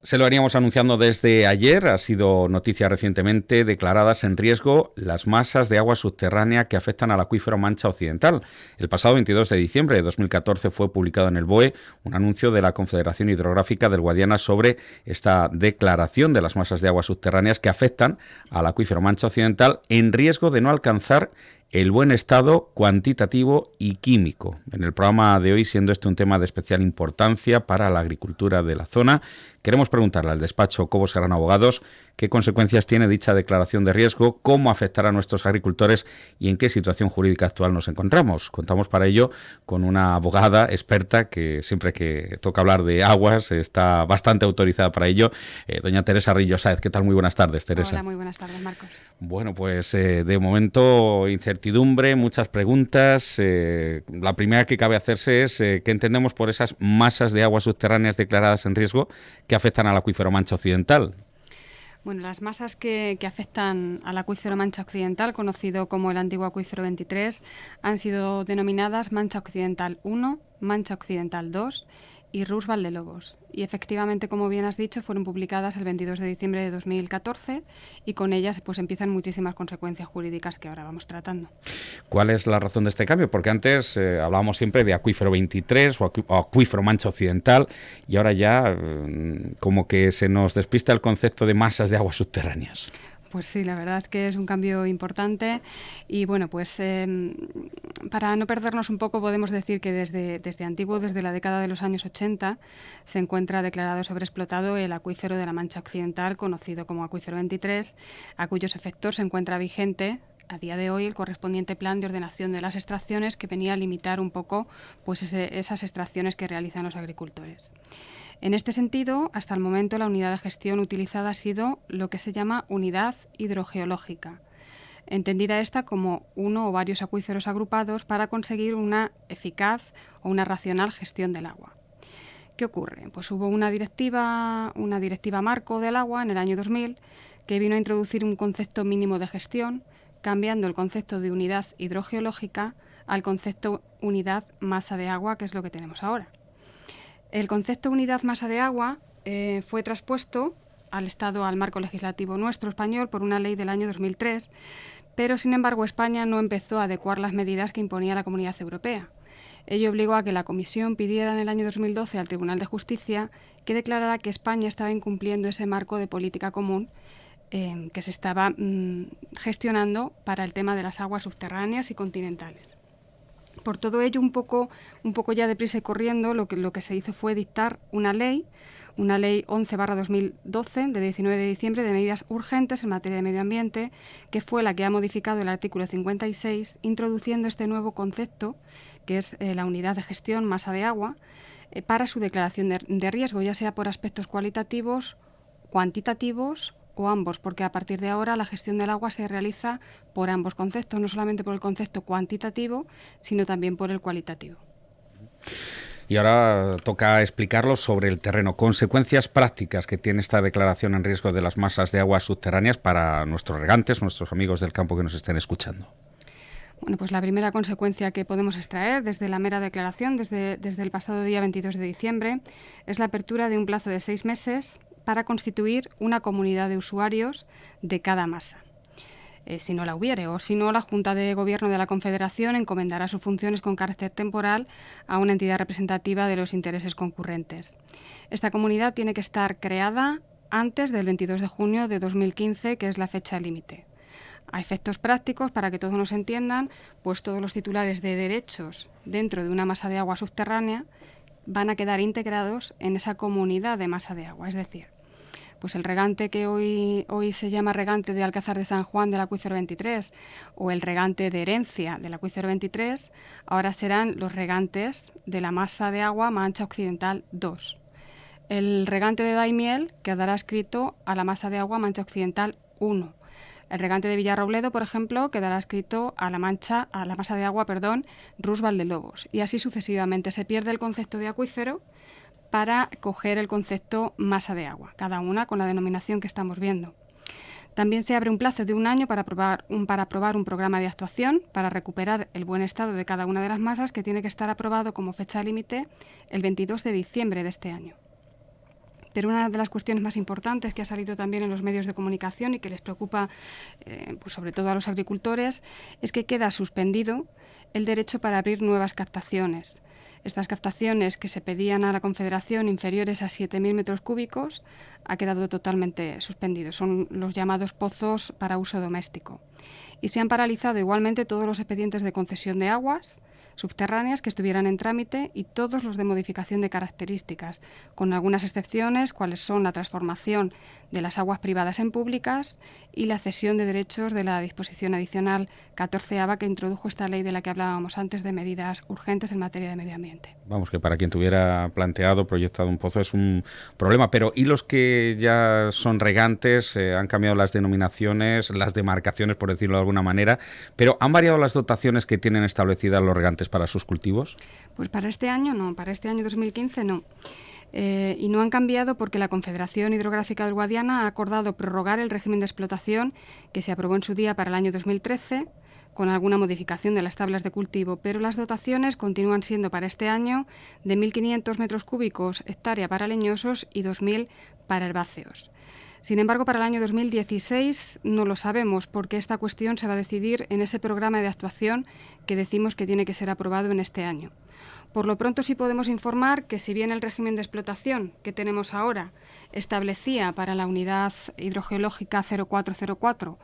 Se lo veníamos anunciando desde ayer, ha sido noticia recientemente declaradas en riesgo las masas de agua subterránea que afectan al acuífero Mancha Occidental. El pasado 22 de diciembre de 2014 fue publicado en el BOE un anuncio de la Confederación Hidrográfica del Guadiana sobre esta declaración de las masas de agua subterráneas que afectan al acuífero Mancha Occidental en riesgo de no alcanzar el buen estado cuantitativo y químico. En el programa de hoy, siendo este un tema de especial importancia para la agricultura de la zona, queremos preguntarle al despacho Cobos Serrano Abogados qué consecuencias tiene dicha declaración de riesgo, cómo afectará a nuestros agricultores y en qué situación jurídica actual nos encontramos. Contamos para ello con una abogada experta que siempre que toca hablar de aguas está bastante autorizada para ello, doña Teresa Rillo Sáez. ¿Qué tal? Muy buenas tardes, Teresa. Hola, muy buenas tardes, Marcos. Bueno, pues de momento incertidumbre, muchas preguntas. La primera que cabe hacerse es ¿qué entendemos por esas masas de aguas subterráneas declaradas en riesgo que afectan al acuífero Mancha Occidental? Bueno, las masas que afectan al acuífero Mancha Occidental, conocido como el antiguo acuífero 23, han sido denominadas Mancha Occidental 1, Mancha Occidental 2 y Rus Valdelobos. Y efectivamente, como bien has dicho, fueron publicadas el 22 de diciembre de 2014 y con ellas pues empiezan muchísimas consecuencias jurídicas que ahora vamos tratando. ¿Cuál es la razón de este cambio? Porque antes hablábamos siempre de acuífero 23 o acuífero Mancha Occidental y ahora ya como que se nos despista el concepto de masas de aguas subterráneas. Pues sí, la verdad es que es un cambio importante y bueno, pues para no perdernos un poco podemos decir que desde antiguo, desde la década de los años 80, se encuentra declarado sobreexplotado el acuífero de la Mancha Occidental, conocido como acuífero 23, a cuyos efectos se encuentra vigente a día de hoy el correspondiente plan de ordenación de las extracciones que venía a limitar un poco pues esas extracciones que realizan los agricultores. En este sentido, hasta el momento la unidad de gestión utilizada ha sido lo que se llama unidad hidrogeológica, entendida esta como uno o varios acuíferos agrupados para conseguir una eficaz o una racional gestión del agua. ¿Qué ocurre? Pues hubo una directiva marco del agua en el año 2000 que vino a introducir un concepto mínimo de gestión, cambiando el concepto de unidad hidrogeológica al concepto unidad masa de agua, que es lo que tenemos ahora. El concepto unidad masa de agua fue traspuesto al marco legislativo nuestro español por una ley del año 2003, pero sin embargo España no empezó a adecuar las medidas que imponía la Comunidad Europea. Ello obligó a que la Comisión pidiera en el año 2012 al Tribunal de Justicia que declarara que España estaba incumpliendo ese marco de política común que se estaba gestionando para el tema de las aguas subterráneas y continentales. Por todo ello, un poco ya deprisa y corriendo, lo que se hizo fue dictar una ley 11/2012 de 19 de diciembre de medidas urgentes en materia de medio ambiente, que fue la que ha modificado el artículo 56, introduciendo este nuevo concepto, que es la unidad de gestión masa de agua, para su declaración de riesgo, ya sea por aspectos cualitativos, cuantitativos o ambos, porque a partir de ahora la gestión del agua se realiza por ambos conceptos, no solamente por el concepto cuantitativo, sino también por el cualitativo. Y ahora toca explicarlo sobre el terreno, consecuencias prácticas que tiene esta declaración en riesgo de las masas de aguas subterráneas para nuestros regantes, nuestros amigos del campo que nos estén escuchando. Bueno, pues la primera consecuencia que podemos extraer desde la mera declaración, desde el pasado día 22 de diciembre, es la apertura de un plazo de 6 meses para constituir una comunidad de usuarios de cada masa. Si no la hubiere, o si no, la Junta de Gobierno de la Confederación encomendará sus funciones con carácter temporal a una entidad representativa de los intereses concurrentes. Esta comunidad tiene que estar creada antes del 22 de junio de 2015, que es la fecha límite. A efectos prácticos, para que todos nos entiendan, pues todos los titulares de derechos dentro de una masa de agua subterránea van a quedar integrados en esa comunidad de masa de agua, es decir, pues el regante que hoy se llama regante de Alcázar de San Juan del acuífero 23 o el regante de Herencia del acuífero 23, ahora serán los regantes de la masa de agua Mancha Occidental 2. El regante de Daimiel quedará adscrito a la masa de agua Mancha Occidental 1. El regante de Villarrobledo, por ejemplo, quedará adscrito a la masa de agua, Rus Valdelobos. Y así sucesivamente. Se pierde el concepto de acuífero para coger el concepto masa de agua, cada una con la denominación que estamos viendo. También se abre un plazo de 1 año para aprobar un programa de actuación para recuperar el buen estado de cada una de las masas, que tiene que estar aprobado como fecha límite el 22 de diciembre de este año. Pero una de las cuestiones más importantes que ha salido también en los medios de comunicación y que les preocupa, pues sobre todo a los agricultores, es que queda suspendido el derecho para abrir nuevas captaciones. Estas captaciones que se pedían a la Confederación inferiores a 7.000 metros cúbicos ha quedado totalmente suspendido. Son los llamados pozos para uso doméstico. Y se han paralizado igualmente todos los expedientes de concesión de aguas subterráneas que estuvieran en trámite y todos los de modificación de características, con algunas excepciones, cuales son la transformación de las aguas privadas en públicas y la cesión de derechos de la disposición adicional 14ª que introdujo esta ley de la que hablábamos antes de medidas urgentes en materia de medio ambiente. Vamos, que para quien tuviera proyectado un pozo es un problema, pero ¿y los que ya son regantes? Han cambiado las denominaciones, las demarcaciones, por decirlo de alguna manera, pero ¿han variado las dotaciones que tienen establecidas los regantes para sus cultivos? Pues para este año no, para este año 2015 no. Y no han cambiado porque la Confederación Hidrográfica del Guadiana ha acordado prorrogar el régimen de explotación que se aprobó en su día para el año 2013, con alguna modificación de las tablas de cultivo, pero las dotaciones continúan siendo para este año de 1.500 metros cúbicos hectárea para leñosos y 2.000 para herbáceos. Sin embargo, para el año 2016 no lo sabemos porque esta cuestión se va a decidir en ese programa de actuación que decimos que tiene que ser aprobado en este año. Por lo pronto sí podemos informar que si bien el régimen de explotación que tenemos ahora establecía para la unidad hidrogeológica 0404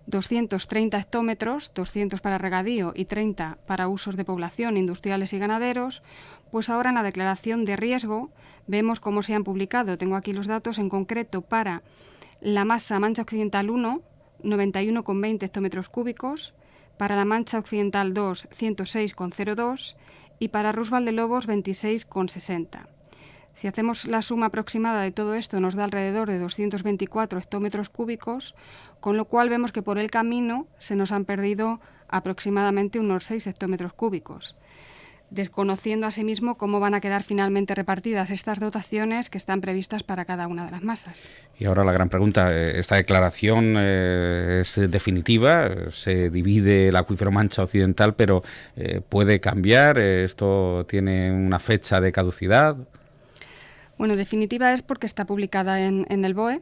230 hectómetros, 200 para regadío y 30 para usos de población, industriales y ganaderos, pues ahora en la declaración de riesgo vemos cómo se han publicado, tengo aquí los datos en concreto para la masa Mancha Occidental 1, 91,20 hectómetros cúbicos, para la Mancha Occidental 2, 106,02 y para Rus Valdelobos 26,60. Si hacemos la suma aproximada de todo esto nos da alrededor de 224 hectómetros cúbicos, con lo cual vemos que por el camino se nos han perdido aproximadamente unos 6 hectómetros cúbicos, desconociendo asimismo cómo van a quedar finalmente repartidas estas dotaciones que están previstas para cada una de las masas. Y ahora la gran pregunta, ¿esta declaración es definitiva? ¿Se divide el acuífero Mancha Occidental, pero puede cambiar? ¿Esto tiene una fecha de caducidad? Bueno, definitiva es porque está publicada en el BOE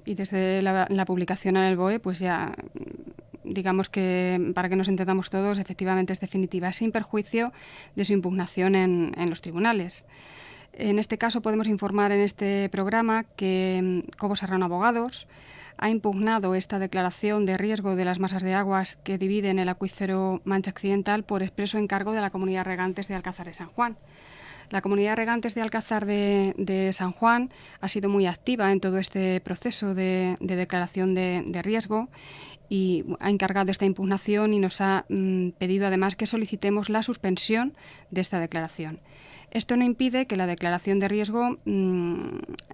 y desde la publicación en el BOE pues ya digamos que para que nos entendamos todos efectivamente es definitiva sin perjuicio de su impugnación en los tribunales. En este caso podemos informar en este programa que Cobo Serrano Abogados ha impugnado esta declaración de riesgo de las masas de aguas que dividen el acuífero Mancha Occidental por expreso encargo de la Comunidad de Regantes de Alcázar de San Juan. La Comunidad de Regantes de Alcázar de San Juan ha sido muy activa en todo este proceso de declaración de riesgo y ha encargado esta impugnación y nos ha pedido además que solicitemos la suspensión de esta declaración. Esto no impide que la declaración de riesgo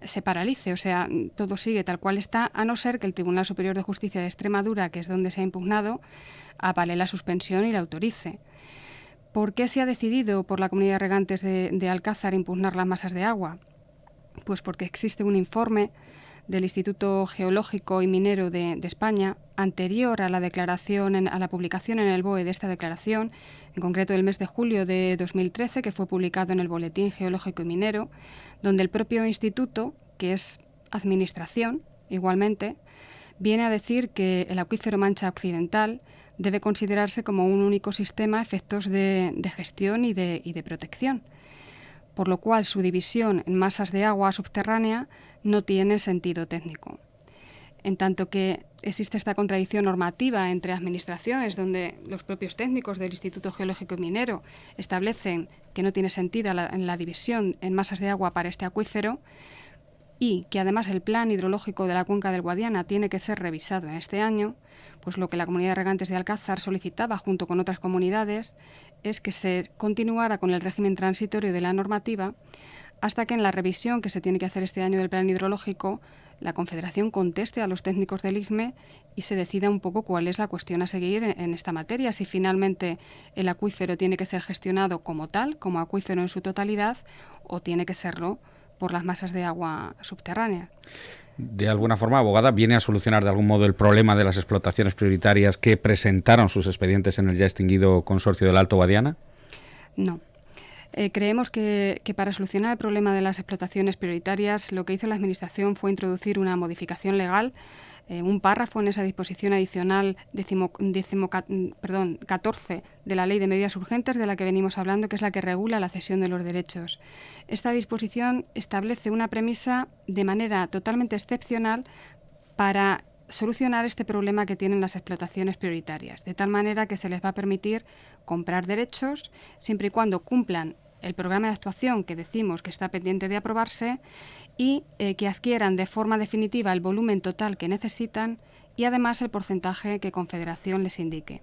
se paralice, o sea, todo sigue tal cual está, a no ser que el Tribunal Superior de Justicia de Extremadura, que es donde se ha impugnado, avale la suspensión y la autorice. ¿Por qué se ha decidido por la Comunidad de Regantes de Alcázar impugnar las masas de agua? Pues porque existe un informe del Instituto Geológico y Minero de España, anterior a la declaración, a la publicación en el BOE de esta declaración, en concreto del mes de julio de 2013, que fue publicado en el Boletín Geológico y Minero, donde el propio instituto, que es administración, igualmente, viene a decir que el acuífero Mancha Occidental debe considerarse como un único sistema a efectos de gestión y de protección, por lo cual su división en masas de agua subterránea no tiene sentido técnico. En tanto que existe esta contradicción normativa entre administraciones, donde los propios técnicos del Instituto Geológico y Minero establecen que no tiene sentido la división en masas de agua para este acuífero, y que además el plan hidrológico de la cuenca del Guadiana tiene que ser revisado en este año, pues lo que la Comunidad de Regantes de Alcázar solicitaba junto con otras comunidades es que se continuara con el régimen transitorio de la normativa hasta que en la revisión que se tiene que hacer este año del plan hidrológico la Confederación conteste a los técnicos del IGME y se decida un poco cuál es la cuestión a seguir en esta materia, si finalmente el acuífero tiene que ser gestionado como tal, como acuífero en su totalidad, o tiene que serlo por las masas de agua subterránea. De alguna forma, abogada, ¿viene a solucionar de algún modo el problema de las explotaciones prioritarias que presentaron sus expedientes en el ya extinguido Consorcio del Alto Guadiana? No. Creemos que para solucionar el problema de las explotaciones prioritarias, lo que hizo la Administración fue introducir una modificación legal, un párrafo en esa disposición adicional 14 de la Ley de Medidas Urgentes de la que venimos hablando, que es la que regula la cesión de los derechos. Esta disposición establece una premisa de manera totalmente excepcional para solucionar este problema que tienen las explotaciones prioritarias, de tal manera que se les va a permitir comprar derechos siempre y cuando cumplan el programa de actuación que decimos que está pendiente de aprobarse y que adquieran de forma definitiva el volumen total que necesitan y además el porcentaje que Confederación les indique.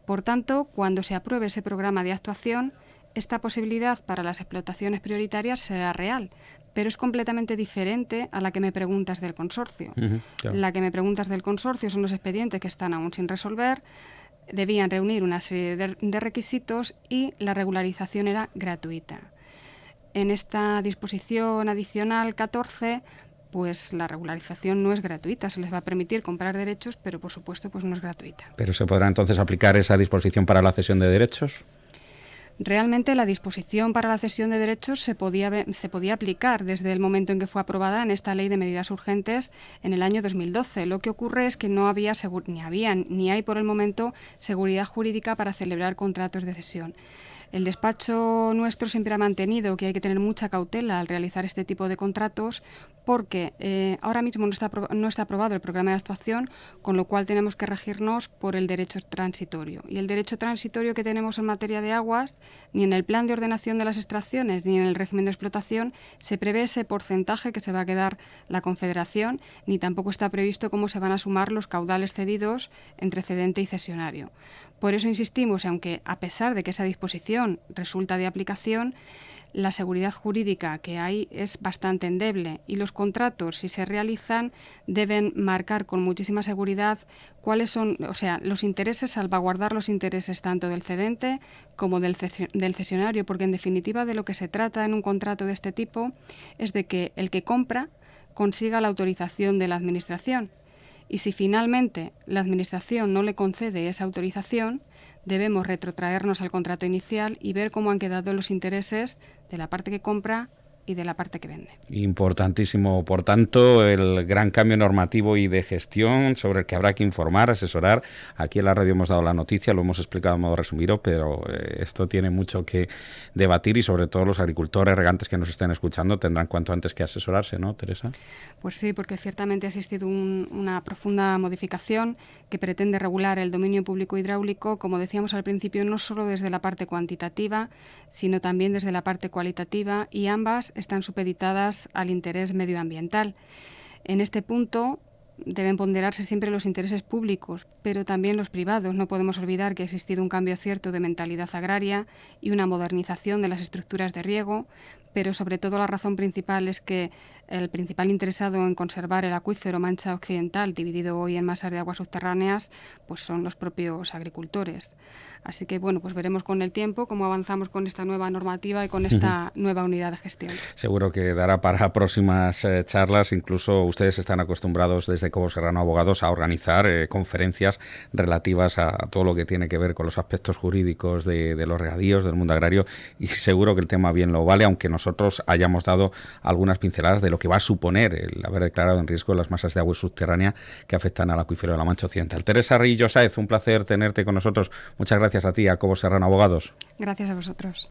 Por tanto, cuando se apruebe ese programa de actuación, esta posibilidad para las explotaciones prioritarias será real, pero es completamente diferente a la que me preguntas del consorcio. Claro. La que me preguntas del consorcio son los expedientes que están aún sin resolver, debían reunir una serie de requisitos y la regularización era gratuita. En esta disposición adicional 14, pues la regularización no es gratuita, se les va a permitir comprar derechos, pero por supuesto pues no es gratuita. ¿Pero se podrá entonces aplicar esa disposición para la cesión de derechos? Realmente la disposición para la cesión de derechos se podía aplicar desde el momento en que fue aprobada en esta Ley de Medidas Urgentes en el año 2012. Lo que ocurre es que no había ni hay por el momento seguridad jurídica para celebrar contratos de cesión. El despacho nuestro siempre ha mantenido que hay que tener mucha cautela al realizar este tipo de contratos porque ahora mismo no está aprobado el programa de actuación, con lo cual tenemos que regirnos por el derecho transitorio. Y el derecho transitorio que tenemos en materia de aguas, ni en el plan de ordenación de las extracciones ni en el régimen de explotación se prevé ese porcentaje que se va a quedar la Confederación, ni tampoco está previsto cómo se van a sumar los caudales cedidos entre cedente y cesionario. Por eso insistimos, aunque a pesar de que esa disposición resulta de aplicación, la seguridad jurídica que hay es bastante endeble y los contratos, si se realizan, deben marcar con muchísima seguridad cuáles son, los intereses, salvaguardar los intereses tanto del cedente como del cesionario, porque en definitiva de lo que se trata en un contrato de este tipo es de que el que compra consiga la autorización de la Administración. Y si finalmente la Administración no le concede esa autorización, debemos retrotraernos al contrato inicial y ver cómo han quedado los intereses de la parte que compra y de la parte que vende. Importantísimo, por tanto, el gran cambio normativo y de gestión sobre el que habrá que informar, asesorar. Aquí en la radio hemos dado la noticia, lo hemos explicado de modo resumido, pero esto tiene mucho que debatir y sobre todo los agricultores, regantes que nos estén escuchando tendrán cuanto antes que asesorarse, ¿no, Teresa? Pues sí, porque ciertamente ha existido una profunda modificación que pretende regular el dominio público hidráulico, como decíamos al principio, no solo desde la parte cuantitativa, sino también desde la parte cualitativa, y ambas están supeditadas al interés medioambiental. En este punto deben ponderarse siempre los intereses públicos, pero también los privados. No podemos olvidar que ha existido un cambio cierto de mentalidad agraria y una modernización de las estructuras de riego, pero sobre todo la razón principal es que el principal interesado en conservar el acuífero Mancha Occidental, dividido hoy en masas de aguas subterráneas, pues son los propios agricultores. Así que bueno, pues veremos con el tiempo cómo avanzamos con esta nueva normativa y con esta nueva unidad de gestión. Seguro que dará para próximas charlas. Incluso ustedes están acostumbrados desde Cobo Serrano Abogados a organizar conferencias relativas a todo lo que tiene que ver con los aspectos jurídicos de los regadíos, del mundo agrario, y seguro que el tema bien lo vale, aunque nosotros hayamos dado algunas pinceladas de lo que va a suponer el haber declarado en riesgo las masas de agua subterránea que afectan al acuífero de la Mancha Occidental. Teresa Rillo Sáez, un placer tenerte con nosotros. Muchas gracias a ti, a Cobo Serrano Abogados. Gracias a vosotros.